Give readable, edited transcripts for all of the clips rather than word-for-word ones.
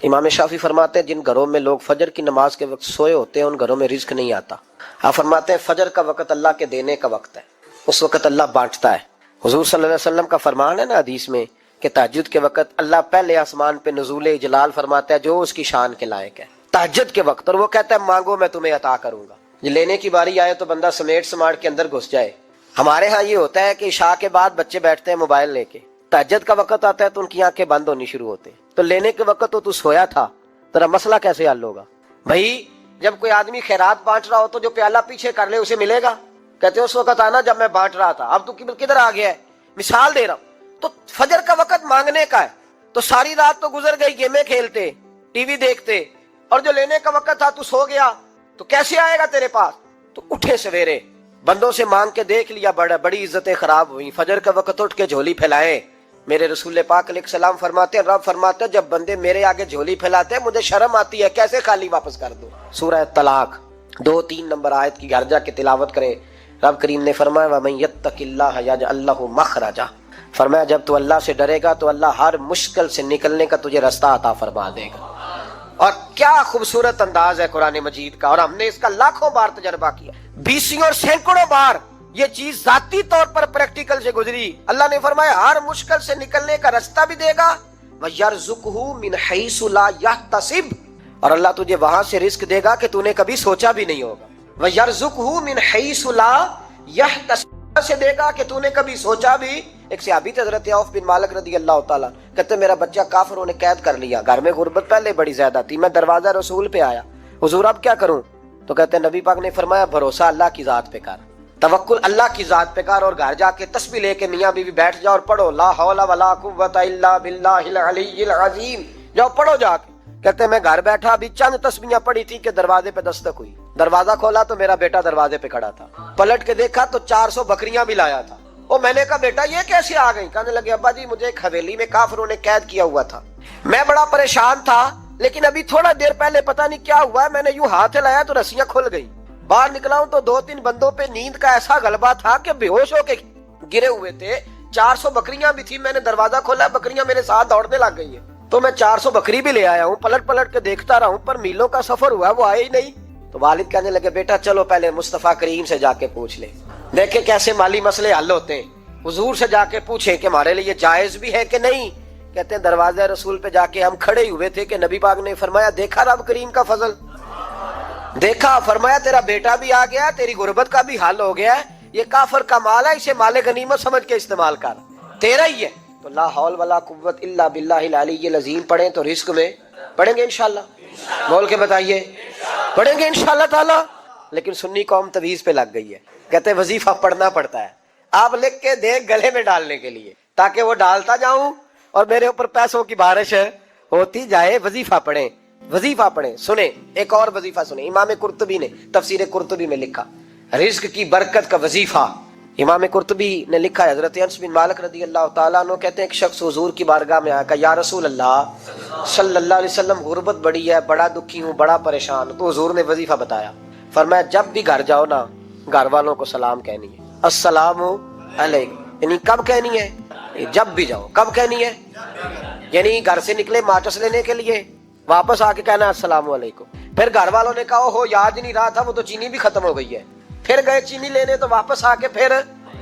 امام شافعی فرماتے ہیں جن گھروں میں لوگ فجر کی نماز کے وقت سوئے ہوتے ہیں ان گھروں میں رزق نہیں آتا۔ آپ فرماتے ہیں فجر کا وقت اللہ کے دینے کا وقت ہے، اس وقت اللہ بانٹتا ہے۔ حضور صلی اللہ علیہ وسلم کا فرمان ہے نا حدیث میں کہ تہجد کے وقت اللہ پہلے آسمان پہ نزول اجلال فرماتا ہے جو اس کی شان کے لائق ہے تہجد کے وقت، اور وہ کہتا ہے مانگو میں تمہیں عطا کروں گا۔ یہ لینے کی باری آئے تو بندہ سمیٹ سماٹ کے اندر گھس جائے۔ ہمارے ہاں یہ ہوتا ہے کہ عشاء کے بعد بچے بیٹھتے ہیں موبائل لے کے، تہجد کا وقت آتا ہے تو ان کی آنکھیں بند ہونی شروع ہوتے ہیں، تو لینے کے وقت تو سویا تھا، تیرا مسئلہ کیسے حل ہوگا؟ بھائی جب کوئی آدمی خیرات بانٹ رہا ہو تو جو پیالہ پیچھے کر لے اسے ملے گا؟ کہتے ہیں اس وقت آنا جب میں بانٹ رہا تھا، اب تو کدھر آ گیا ہے؟ مثال دے رہا ہوں۔ تو فجر کا وقت مانگنے کا ہے، تو ساری رات تو گزر گئی گیمیں کھیلتے، ٹی وی دیکھتے، اور جو لینے کا وقت تھا تو سو گیا، تو کیسے آئے گا تیرے پاس؟ تو اٹھے سویرے بندوں سے مانگ کے دیکھ لیا، بڑی عزتیں خراب ہوئی، فجر کا وقت اٹھ کے جھولی پھیلائے۔ میرے رسول پاک علیہ السلام فرماتے ہیں، رب فرماتے ہیں جب بندے میرے آگے جھولی پھیلاتے ہیں مجھے شرم آتی ہے، کیسے خالی واپس کر دوں؟ سورہ طلاق 2-3 نمبر آیت کی گھر جا کے تلاوت کریں۔ رب کریم نے فرمایا وَمَن يَتَّقِ اللَّهَ يَجْعَل لَّهُ مَخْرَجًا، فرمایا جب تو اللہ سے ڈرے گا تو اللہ ہر مشکل سے نکلنے کا تجھے رستہ عطا فرما دے گا۔ اور کیا خوبصورت انداز ہے قرآن مجید کا، اور ہم نے اس کا لاکھوں بار تجربہ کیا، بیسوں اور سینکڑوں بار یہ چیز ذاتی طور پر پریکٹیکل سے گزری۔ اللہ نے فرمایا ہر مشکل سے نکلنے کا رستہ بھی دے گا، وَيَرْزُقْهُ مِنْ حَيْثُ لَا يَحْتَسِبُ، اور اللہ تجھے وہاں سے رزق دے گا کہ تو نے کبھی سوچا بھی نہیں ہوگا۔ وَيَرْزُقْهُ مِنْ حَيْثُ لَا يَحْتَسِبُ، سے دے گا کہ تو نے کبھی سوچا بھی۔ ایک صحابی تھے حضرت عوف بن مالک رضی اللہ تعالیٰ، کہتے میرا بچہ کافروں نے قید کر لیا، گھر میں غربت پہلے بڑی زیادہ تھی، میں دروازہ رسول پہ آیا، حضور اب کیا کروں؟ تو کہتے نبی پاک نے فرمایا بھروسہ اللہ کی ذات پہ کر، توکل اللہ کی ذات پہ کر، اور گھر جا کے تسبیح لے کے میاں بیوی بیٹھ جاؤ اور پڑھو لا حول ولا قوت الا باللہ العلی العظیم، جاؤ پڑھو جا کے۔ کہتے میں گھر بیٹھا ابھی چند تسبیحاں پڑھی تھی کہ دروازے پہ دستک ہوئی، دروازہ کھولا تو میرا بیٹا دروازے پہ کھڑا تھا، پلٹ کے دیکھا تو 400 بکریاں بھی لایا تھا۔ اور میں نے کہا بیٹا یہ کیسے آ گئی؟ کہنے لگے ابا جی مجھے ایک حویلی میں کافروں نے قید کیا ہوا تھا، میں بڑا پریشان تھا، لیکن ابھی تھوڑا دیر پہلے پتہ نہیں کیا ہوا ہے، میں نے یوں ہاتھ ہلایا تو رسیاں کھل گئی، باہر نکلا ہوں تو 2-3 بندوں پہ نیند کا ایسا غلبہ تھا کہ بے ہوش ہو کے گرے ہوئے تھے، 400 بکریاں بھی تھی، میں نے دروازہ کھولا بکریاں میرے ساتھ دوڑنے لگ گئی ہیں، تو میں 400 بکری بھی لے آیا ہوں، پلٹ کے دیکھتا رہا ہوں پر میلوں کا سفر ہوا وہ آئے ہی نہیں۔ تو والد کہنے لگے بیٹا چلو پہلے مصطفیٰ کریم سے جا کے پوچھ لے، دیکھیں کیسے مالی مسئلے حل ہوتے ہیں، حضور سے جا کے پوچھیں کہ ہمارے لیے جائز بھی ہے کہ نہیں۔ کہتے ہیں دروازہ رسول پہ جا کے ہم کھڑے ہوئے تھے کہ نبی پاک نے فرمایا دیکھا رب کریم کا فضل، دیکھا، فرمایا تیرا بیٹا بھی آ گیا، تیری غربت کا بھی حل ہو گیا ہے، یہ کافر کا مال ہے، اسے مال غنیمت سمجھ کے استعمال کر، تیرا ہی ہے۔ تو لا حول ولا قوت الا باللہ العلی العظیم پڑھیں تو رزق میں پڑھیں گے انشاءاللہ، بول کے بتائیے پڑھیں گے انشاءاللہ تعالی۔ لیکن سنی قوم تویز پہ لگ گئی ہے، کہتے ہیں وظیفہ پڑھنا پڑتا ہے، آپ لکھ کے دیں گلے میں ڈالنے کے لیے تاکہ وہ ڈالتا جاؤں اور میرے اوپر پیسوں کی بارش ہوتی جائے۔ وظیفہ پڑھیں، وظیفہ پڑھیں۔ سنیں ایک اور وظیفہ سنیں، امام قرطبی نے تفسیر قرطبی میں لکھا رزق کی برکت کا وظیفہ، امام قرطبی نے لکھا ہے حضرت انس بن مالک رضی اللہ تعالیٰ عنہ کہتے ہیں ایک شخص حضور کی بارگاہ میں آیا کہ یا رسول اللہ صلی اللہ علیہ وسلم غربت بڑی ہے، بڑا دکھی ہوں، بڑا پریشان ہوں۔ تو حضور نے وظیفہ بتایا، فرمایا جب بھی گھر جاؤ نا گھر والوں کو سلام کہنی ہے، السلام علیکم، یعنی کب کہنی ہے؟ جب بھی جاؤ۔ کب کہنی ہے؟ یعنی گھر سے نکلے ماچس لینے کے لیے، واپس آ کے کہنا السلام علیکم۔ پھر گھر والوں نے کہا ہو یاد نہیں رہا تھا وہ تو چینی بھی ختم ہو گئی ہے، پھر گئے چینی لینے تو واپس آ کے پھر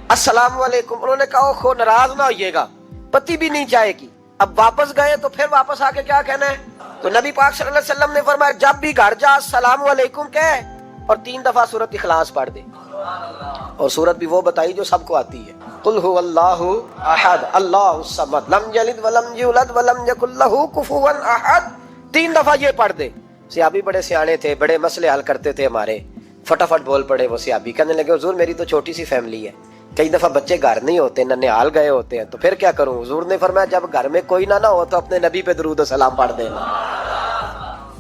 السلام علیکم۔ انہوں نے کہا ہو ناراض نہ ہوئیے گا، پتی بھی نہیں چائے کی۔ اب واپس گئے تو پھر واپس آ کے کیا کہنا ہے؟ تو نبی پاک صلی اللہ علیہ وسلم نے فرمایا جب بھی گھر جا السلام علیکم کہے اور 3 دفعہ سورۃ اخلاص پڑھ دے، اور سورت بھی وہ بتائی جو سب کو آتی ہے، قل هو اللہ احد اللہ الصمد لم یلد ولم یولد ولم یکن لہ کفوا احد، 3 دفعہ یہ پڑھ دے۔ صحابی بڑے سیانے تھے، بڑے مسئلے حل کرتے تھے ہمارے، فٹافٹ بول پڑے وہ صحابی، کہنے لگے حضور میری تو چھوٹی سی فیملی ہے، کئی دفعہ بچے گھر نہیں ہوتے، ننھیال گئے ہوتے ہیں، تو پھر کیا کروں؟ حضور نے فرمایا جب گھر میں کوئی نہ ہو تو اپنے نبی پہ درود و سلام پڑھ دینا،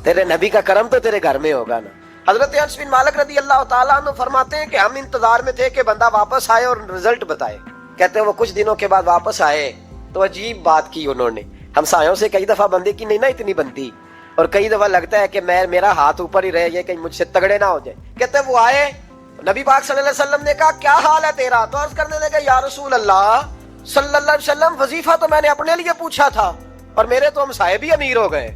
تیرے نبی کا کرم تو تیرے گھر میں ہوگا نا۔ حضرت انس بن مالک رضی اللہ تعالیٰ عنہ فرماتے ہیں کہ ہم انتظار میں تھے کہ بندہ واپس آئے اور رزلٹ بتائے۔ کہتے ہیں وہ کچھ دنوں کے بعد واپس آئے تو عجیب بات کی انہوں نے، ہمسایوں سے کئی دفعہ بندے کی نہیں نا اتنی بنتی، اور کئی دفعہ لگتا ہے کہ میرا ہاتھ اوپر ہی رہے، یہ کہیں مجھ سے تگڑے نہ ہو جائے۔ کہتے ہیں وہ آئے، نبی پاک صلی اللہ علیہ وسلم نے کہا کیا حال ہے تیرا؟ تو عرض کرنے لگے یا رسول اللہ صلی اللہ علیہ وسلم وظیفہ تو میں نے اپنے لیے پوچھا تھا اور میرے تو ہمسائے بھی امیر ہو گئے۔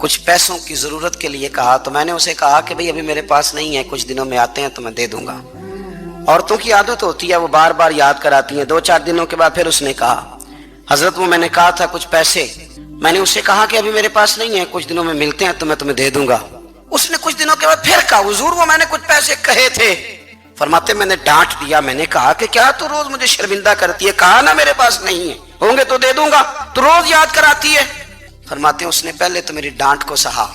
کچھ پیسوں کی ضرورت کے لیے کہا تو میں نے اسے کہا کہ بھئی ابھی میرے پاس نہیں ہے، کچھ دنوں میں آتے ہیں تو میں دے دوں گا۔ عورتوں کی عادت ہوتی ہے، وہ بار بار یاد کراتی ہیں۔ 2-4 دنوں کے بعد پھر اس نے کہا حضرت وہ میں نے کہا تھا کچھ پیسے، میں نے اسے کہا کہ ابھی میرے پاس نہیں ہے، کچھ دنوں میں ملتے ہیں تو میں تمہیں دے دوں گا۔ اس نے کچھ دنوں کے بعد پھر کہا حضور وہ میں نے کچھ پیسے کہے تھے۔ فرماتے میں نے ڈانٹ دیا، میں نے کہا کہ کیا تو روز مجھے شرمندہ کرتی ہے، کہا نا میرے پاس نہیں ہے، ہوں گے تو دے دوں گا، تو روز یاد کراتی ہے۔ فرماتے ہیں اس نے پہلے تو میری ڈانٹ کو سہا،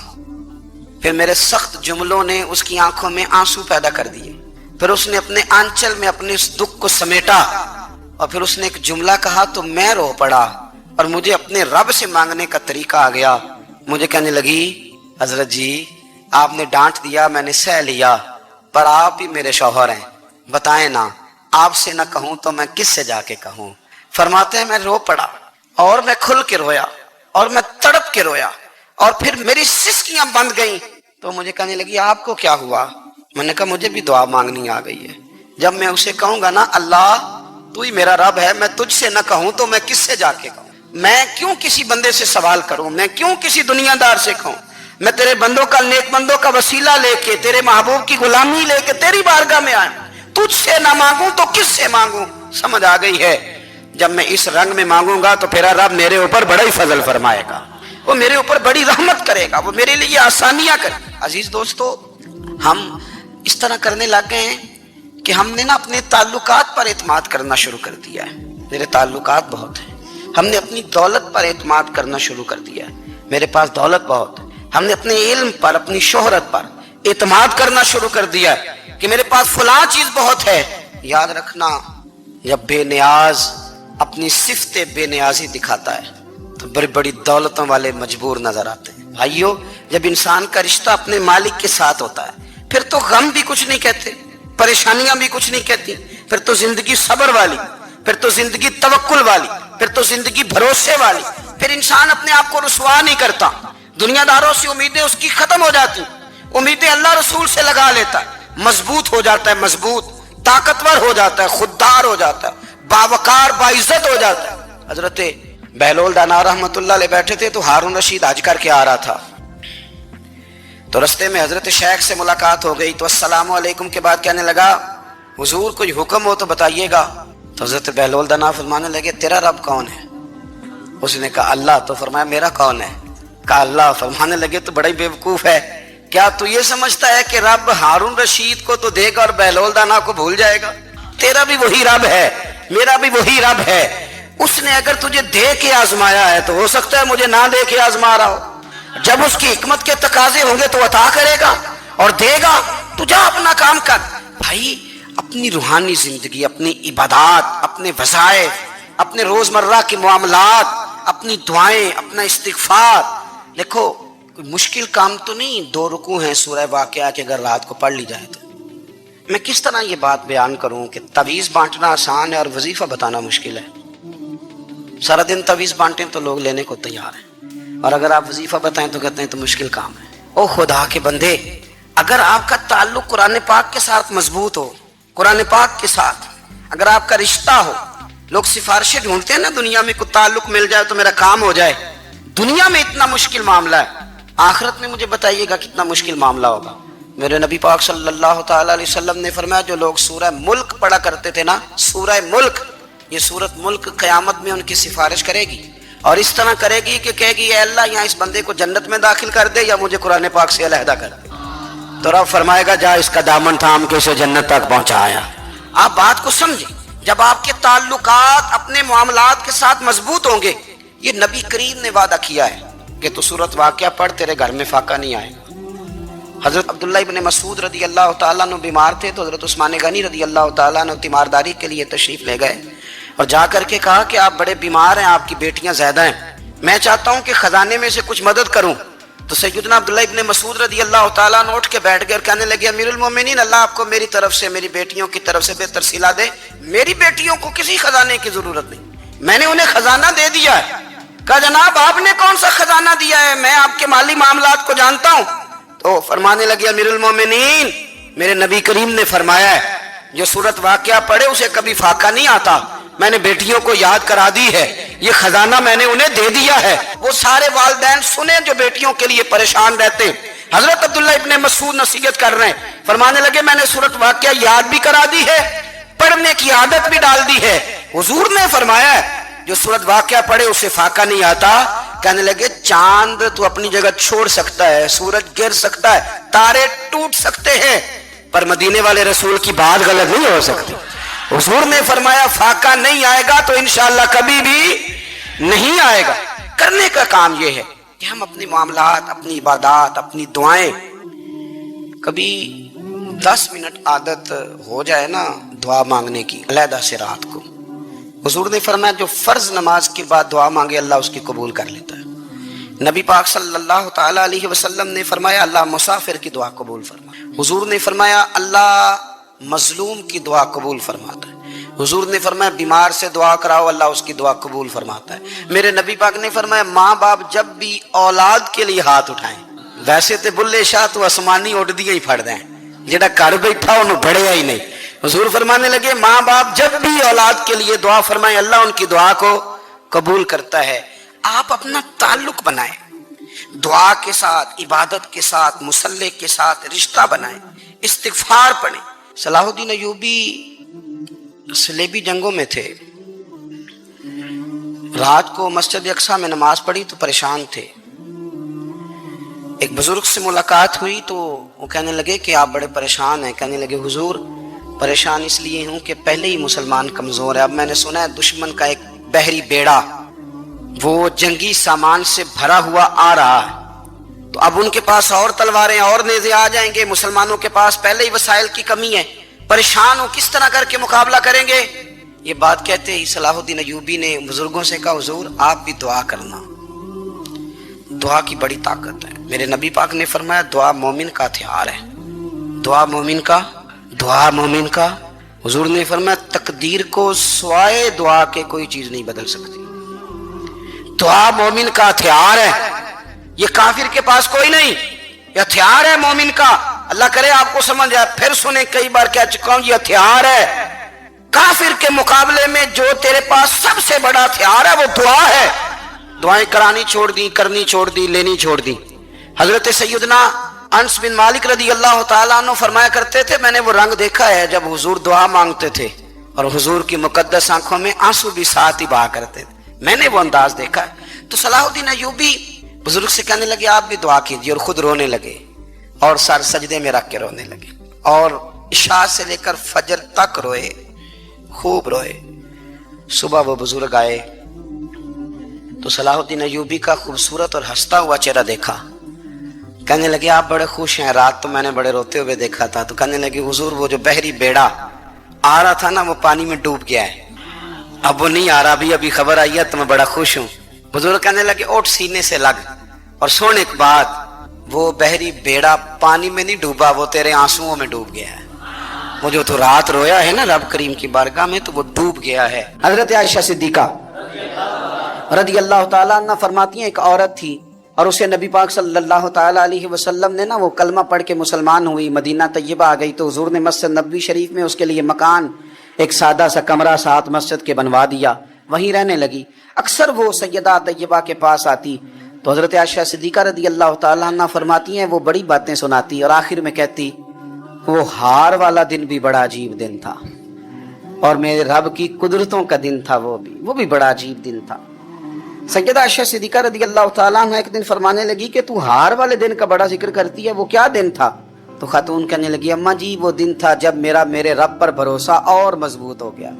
پھر میرے سخت جملوں نے اس کی آنکھوں میں آنسو پیدا کر دیے، پھر اس نے اپنے آنچل میں اپنے اس دکھ کو سمیٹا، اور پھر اس نے ایک جملہ کہا تو میں رو پڑا، اور مجھے اپنے رب سے مانگنے کا طریقہ آ گیا۔ مجھے کہنے لگی حضرت جی آپ نے ڈانٹ دیا، میں نے سہ لیا، پر آپ ہی میرے شوہر ہیں، بتائیں نا آپ سے نہ کہوں تو میں کس سے جا کے کہوں۔ فرماتے ہیں میں رو پڑا، اور میں کھل کے رویا، اور میں تڑپ کے رویا، اور پھر میری سسکیاں بند گئیں۔ تو مجھے کہنے لگی آپ کو کیا ہوا؟ میں نے کہا مجھے بھی دعا مانگنی آ گئی ہے۔ جب میں اسے کہوں گا نا اللہ تو ہی میرا رب ہے، میں تجھ سے نہ کہوں تو میں کس سے جا کے کہوں؟ میں کیوں کسی بندے سے سوال کروں؟ میں کیوں کسی دنیا دار سے کہوں؟ میں تیرے بندوں کا، نیک بندوں کا وسیلہ لے کے، تیرے محبوب کی غلامی لے کے تیری بارگاہ میں آیا، تجھ سے نہ مانگوں تو کس سے مانگوں؟ سمجھ آ گئی ہے؟ جب میں اس رنگ میں مانگوں گا تو پھر رب میرے اوپر بڑا ہی فضل فرمائے گا، وہ میرے اوپر بڑی رحمت کرے گا، وہ میرے لیے آسانیاں کرے گا۔ عزیز دوستو، ہم اس طرح کرنے لگ گئے ہیں کہ ہم نے نا اپنے تعلقات پر اعتماد کرنا شروع کر دیا ہے۔ میرے تعلقات بہت ہیں، ہم نے اپنی دولت پر اعتماد کرنا شروع کر دیا ہے، میرے پاس دولت بہت ہے۔ ہم نے اپنے علم پر، اپنی شہرت پر اعتماد کرنا شروع کر دیا ہے کہ میرے پاس فلاں چیز بہت ہے۔ یاد رکھنا جب بے نیاز اپنی صفت بے نیازی دکھاتا ہے تو بڑی بڑی دولتوں والے مجبور نظر آتے ہیں۔ بھائیو جب انسان کا رشتہ اپنے مالک کے ساتھ ہوتا ہے پھر تو غم بھی کچھ نہیں کہتے، پریشانیاں بھی کچھ نہیں کہتی، پھر تو زندگی صبر والی، پھر تو زندگی توکل والی، پھر تو زندگی بھروسے والی، پھر انسان اپنے آپ کو رسوا نہیں کرتا، دنیا داروں سے امیدیں اس کی ختم ہو جاتی، امیدیں اللہ رسول سے لگا لیتا ہے، مضبوط ہو جاتا ہے، مضبوط، طاقتور ہو جاتا ہے، خوددار ہو جاتا ہے، باوقار باعزت ہو جاتا ہے۔ حضرت بہلول دانا رحمت اللہ علیہ بیٹھے تھے تو ہارون رشید حج کر کے آ رہا تھا، تو رستے میں حضرت شیخ سے ملاقات ہو گئی تو السلام علیکم کے بعد کہنے لگا حضور کوئی حکم ہو تو بتائیے گا۔ تو حضرت بہلول دانا فرمانے لگے تیرا رب کون ہے؟ اس نے کہا اللہ۔ تو فرمایا میرا کون ہے؟ کہا اللہ۔ فرمانے لگے تو بڑا ہی بیوقوف ہے، کیا تو یہ سمجھتا ہے کہ رب ہارون رشید کو تو دے گا اور بہلول دانا کو بھول جائے گا؟ تیرا بھی وہی رب ہے، میرا بھی وہی رب ہے۔ اس نے اگر تجھے دے کے آزمایا ہے تو ہو سکتا ہے مجھے نہ دے کے آزما رہا ہو، جب اس کی حکمت کے تقاضے ہوں گے تو عطا کرے گا اور دے گا، تو جا اپنا کام کر۔ بھائی اپنی روحانی زندگی، اپنی عبادات، اپنے وظائف، اپنے روزمرہ کے معاملات، اپنی دعائیں، اپنا استغفار، دیکھو کوئی مشکل کام تو نہیں، 2 رکوع ہیں سورہ واقعہ کے اگر رات کو پڑھ لی جائے تو۔ میں کس طرح یہ بات بیان کروں کہ تعویذ بانٹنا آسان ہے اور وظیفہ بتانا مشکل ہے؟ سارا دن تعویذ بانٹیں تو لوگ لینے کو تیار ہیں، اور اگر آپ وظیفہ بتائیں تو کہتے ہیں تو مشکل کام ہے۔ او خدا کے بندے، اگر آپ کا تعلق قرآن پاک کے ساتھ مضبوط ہو، قرآن پاک کے ساتھ اگر آپ کا رشتہ ہو، لوگ سفارشیں ڈھونڈتے ہیں نا دنیا میں کوئی تعلق مل جائے تو میرا کام ہو جائے، دنیا میں اتنا مشکل معاملہ ہے، آخرت میں مجھے بتائیے گا کتنا مشکل معاملہ ہوگا۔ میرے نبی پاک صلی اللہ تعالی علیہ وسلم نے فرمایا جو لوگ سورہ ملک پڑھا کرتے تھے نا، سورہ ملک، یہ سورت ملک قیامت میں ان کی سفارش کرے گی، اور اس طرح کرے گی کہ کہے گی اے اللہ یہاں اس بندے کو جنت میں داخل کر دے یا مجھے قرآن پاک سے علیحدہ کر دے، تو رب فرمائے گا جا اس کا دامن تھام کے اسے جنت تک پہنچایا۔ آپ بات کو سمجھیں، جب آپ کے تعلقات اپنے معاملات کے ساتھ مضبوط ہوں گے، یہ نبی کریم نے وعدہ کیا ہے کہ تو سورت واقعہ پڑھ تیرے گھر میں فاقہ نہیں آئے گا۔ حضرت عبداللہ ابن مسعود رضی اللہ تعالیٰ عنہ بیمار تھے تو حضرت عثمان غنی رضی اللہ تعالیٰ عنہ تیمارداری کے لیے تشریف لے گئے اور جا کر کے کہا کہ آپ بڑے بیمار ہیں، آپ کی بیٹیاں زیادہ ہیں، میں چاہتا ہوں کہ خزانے میں سے کچھ مدد کروں۔ تو سیدنا عبداللہ ابن مسعود رضی اللہ تعالیٰ عنہ اٹھ کے بیٹھ گئے اور کہنے لگے امیر المومنین اللہ آپ کو میری طرف سے، میری بیٹیوں کی طرف سے بہتر صلہ دے، میری بیٹیوں کو کسی خزانے کی ضرورت نہیں، میں نے انہیں خزانہ دے دیا ہے۔ کہا جناب آپ نے کون سا خزانہ دیا ہے، میں آپ کے مالی معاملات کو جانتا ہوں۔ تو فرمانے لگے امیر المومنین میرے نبی کریم نے فرمایا ہے جو سورت واقعہ پڑھے اسے کبھی فاقہ نہیں آتا، میں نے بیٹیوں کو یاد کرا دی ہے، یہ خزانہ میں نے انہیں دے دیا ہے. وہ سارے والدین سنیں جو بیٹیوں کے لیے پریشان رہتے. حضرت عبداللہ ابن مسعود نصیحت کر رہے ہیں, فرمانے لگے میں نے سورۃ واقعہ یاد بھی کرا دی ہے, پڑھنے کی عادت بھی ڈال دی ہے. حضور نے فرمایا جو سورۃ واقعہ پڑھے اسے فاقہ نہیں آتا. کہنے لگے چاند تو اپنی جگہ چھوڑ سکتا ہے, سورج گر سکتا ہے, تارے ٹوٹ سکتے ہیں, پر مدینے والے رسول کی بات غلط نہیں ہو سکتی. حضور نے فرمایا فاقہ نہیں آئے گا تو انشاءاللہ کبھی بھی نہیں آئے گا. کرنے کا کام یہ ہے کہ ہم اپنے معاملات, اپنی عبادات, اپنی دعائیں, کبھی 10 منٹ عادت ہو جائے نا دعا مانگنے کی علیحدہ سے رات کو. حضور نے فرمایا جو فرض نماز کے بعد دعا مانگے اللہ اس کی قبول کر لیتا ہے. نبی پاک صلی اللہ تعالی علیہ وسلم نے فرمایا اللہ مسافر کی دعا قبول فرمائے. حضور نے فرمایا اللہ مظلوم کی دعا قبول فرماتا ہے. حضور نے فرمایا بیمار سے دعا کراؤ اللہ اس کی دعا قبول فرماتا ہے. میرے نبی پاک نے فرمایا ماں باپ جب بھی اولاد کے لیے ہاتھ اٹھائیں, ویسے تے بلے شاہ تو آسمانی اڑ دیا ہی پھڑ دیں, جڑا گھر بیٹھا انہوں بڑھیا ہی نہیں. حضور فرمانے لگے ماں باپ جب بھی اولاد کے لیے دعا فرمائیں اللہ ان کی دعا کو قبول کرتا ہے. آپ اپنا تعلق بنائیں دعا کے ساتھ, عبادت کے ساتھ, مصلی کے ساتھ رشتہ بنائیں, استغفار پڑھیں. صلاح الدین ایوبی صلیبی جنگوں میں تھے, رات کو مسجد اقصی میں نماز پڑھی تو پریشان تھے. ایک بزرگ سے ملاقات ہوئی تو وہ کہنے لگے کہ آپ بڑے پریشان ہیں. کہنے لگے حضور پریشان اس لیے ہوں کہ پہلے ہی مسلمان کمزور ہے, اب میں نے سنا ہے دشمن کا ایک بحری بیڑا وہ جنگی سامان سے بھرا ہوا آ رہا ہے, تو اب ان کے پاس اور تلواریں اور نیزے آ جائیں گے, مسلمانوں کے پاس پہلے ہی وسائل کی کمی ہے, پریشان ہو کس طرح کر کے مقابلہ کریں گے. یہ بات کہتے ہی صلاح الدین ایوبی نے بزرگوں سے کہا حضور آپ بھی دعا کرنا, دعا کی بڑی طاقت ہے. میرے نبی پاک نے فرمایا دعا مومن کا ہتھیار ہے, دعا مومن کا. حضور نے فرمایا تقدیر کو سوائے دعا کے کوئی چیز نہیں بدل سکتی. دعا مومن کا ہتھیار ہے, یہ کافر کے پاس کوئی نہیں, یہ ہتھیار ہے مومن کا. اللہ کرے آپ کو سمجھ آئے. پھر سنیں کئی بار کہہ چکا ہوں یہ ہتھیار ہے. کافر کے مقابلے میں جو تیرے پاس سب سے بڑا ہتھیار ہے وہ دعا ہے. دعائیں کرانی چھوڑ دی, کرنی چھوڑ دی, لینی چھوڑ دی. حضرت سیدنا انس بن مالک رضی اللہ تعالیٰ عنہ فرمایا کرتے تھے میں نے وہ رنگ دیکھا ہے جب حضور دعا مانگتے تھے اور حضور کی مقدس آنکھوں میں آنسو بھی ساتھ ہی بہا کرتے تھے, میں نے وہ انداز دیکھا ہے. تو صلاح الدین ایوبی بزرگ سے کہنے لگے آپ بھی دعا کیجیے, اور خود رونے لگے اور سر سجدے میں رکھ کے رونے لگے, اور عشاء سے لے کر فجر تک روئے, خوب روئے. صبح وہ بزرگ آئے تو صلاح الدین ایوبی کا خوبصورت اور ہنستا ہوا چہرہ دیکھا. کہنے لگے آپ بڑے خوش ہیں, رات تو میں نے بڑے روتے ہوئے دیکھا تھا. تو کہنے لگے حضور وہ جو بحری بیڑا آ رہا تھا نا وہ پانی میں ڈوب گیا ہے, اب وہ نہیں آ رہا, ابھی خبر آئی ہے تو میں بڑا خوش ہوں. بزرگ کہنے لگے اٹھ سینے سے لگ, اور سن ایک بات, وہ بحری بیڑا پانی میں نہیں ڈوبا, وہ تیرے آنسوؤں میں ڈوب گیا ہے. وہ جو تو رات رویا ہے نا رب کریم کی بارگاہ میں تو وہ ڈوب گیا ہے. حضرت عائشہ صدیقہ رضی اللہ تعالیٰ عنہ فرماتی ہیں ایک عورت تھی اور اسے نبی پاک صلی اللہ تعالیٰ علیہ وسلم نے نا وہ کلمہ پڑھ کے مسلمان ہوئی, مدینہ طیبہ آ گئی تو حضور نے مسجد نبوی شریف میں اس کے لیے مکان, ایک سادہ سا کمرہ ساتھ مسجد کے بنوا دیا, وہیں رہنے لگی. اکثر وہ سیدہ طیبہ کے پاس آتی تو حضرت عائشہ صدیقہ رضی اللہ تعالیٰ عنہ فرماتی ہیں وہ بڑی باتیں سناتی اور آخر میں کہتی وہ ہار والا دن بھی بڑا عجیب دن تھا اور میرے رب کی قدرتوں کا دن تھا, وہ بھی بڑا عجیب دن تھا. سیدہ عائشہ صدیقہ رضی اللہ تعالیٰ عنہ ایک دن فرمانے لگی کہ تو ہار والے دن کا بڑا ذکر کرتی ہے, وہ کیا دن تھا؟ تو خاتون کہنے لگی اماں جی وہ دن تھا جب میرے رب پر بھروسہ اور مضبوط ہو گیا.